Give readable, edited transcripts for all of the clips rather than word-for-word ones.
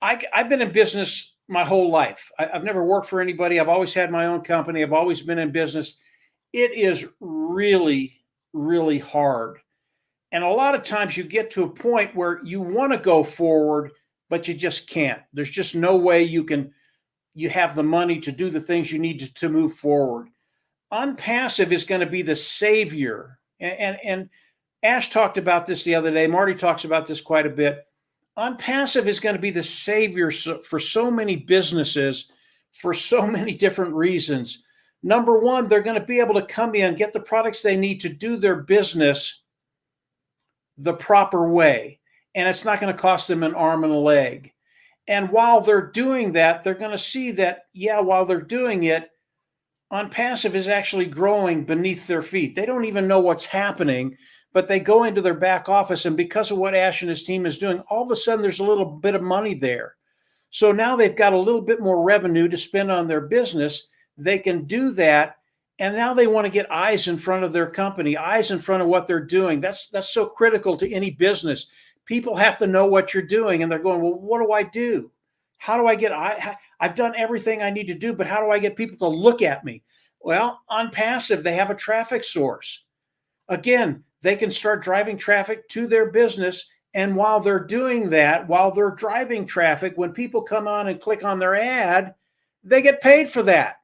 I've been in business my whole life. I've never worked for anybody. I've always had my own company. I've always been in business. It is really, really hard. And a lot of times you get to a point where you want to go forward, but you just can't. There's just no way you have the money to do the things you need to move forward. OnPassive is going to be the savior. And Ash talked about this the other day. Marty talks about this quite a bit. OnPassive is going to be the savior for so many businesses for so many different reasons. Number one, they're going to be able to come in, get the products they need to do their business the proper way. And it's not going to cost them an arm and a leg. And while they're doing that, they're going to see that, yeah, while they're doing it, OnPassive is actually growing beneath their feet. They don't even know what's happening, but they go into their back office, and because of what Ash and his team is doing, all of a sudden there's a little bit of money there. So now they've got a little bit more revenue to spend on their business. They can do that, and now they want to get eyes in front of their company, eyes in front of what they're doing. That's so critical to any business. People have to know what you're doing, and they're going, well, what do I do? How do I get, I've done everything I need to do, but how do I get people to look at me? Well, OnPassive, they have a traffic source. Again, they can start driving traffic to their business. And while they're doing that, while they're driving traffic, when people come on and click on their ad, they get paid for that.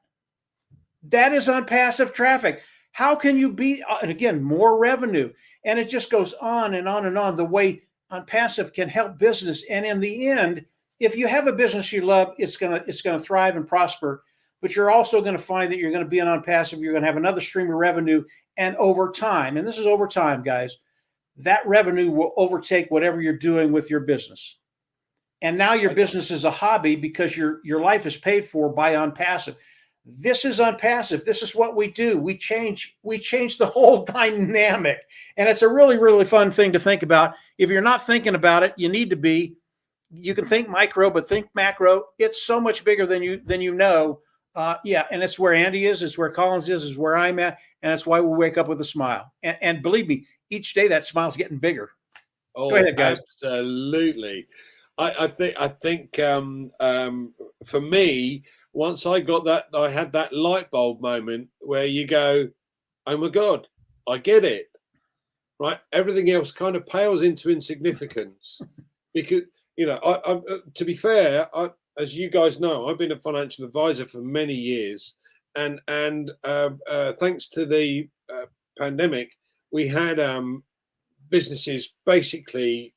That is OnPassive traffic. How can you be, and again, more revenue? And it just goes on and on and on, the way OnPassive can help business. And in the end, if you have a business you love, it's gonna thrive and prosper. But you're also going to find that you're going to be on OnPassive. You're going to have another stream of revenue, and over time, and this is over time, guys, that revenue will overtake whatever you're doing with your business. And now your business is a hobby because your life is paid for by OnPassive. This is OnPassive. This is what we do. We change the whole dynamic, and it's a really, really fun thing to think about. If you're not thinking about it, you need to be. You can think micro, but think macro. It's so much bigger than you know. Yeah, and it's where Andy is, it's where Collins is where I'm at, and that's why we wake up with a smile. And believe me, each day that smile's getting bigger. Oh, go ahead, guys. Absolutely. I think for me, once I got that, I had that light bulb moment where you go, oh my God, I get it. Right? Everything else kind of pales into insignificance because, I to be fair, as you guys know, I've been a financial advisor for many years, and thanks to the pandemic, we had businesses basically,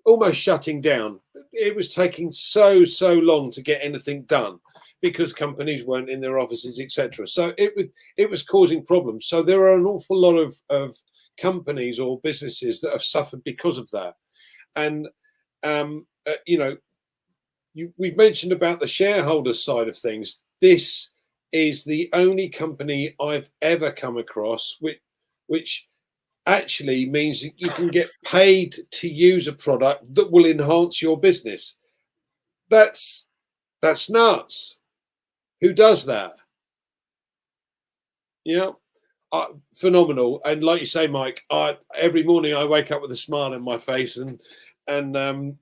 almost shutting down. It was taking so long to get anything done because companies weren't in their offices, etc. So it was causing problems. So there are an awful lot of companies or businesses that have suffered because of that, and we've mentioned about the shareholder side of things. This is the only company I've ever come across which actually means that you can get paid to use a product that will enhance your business. That's nuts. Who does that? Phenomenal. And like you say, Mike, every morning I wake up with a smile on my face, and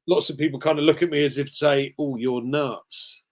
lots of people kind of look at me as if to say, oh, you're nuts.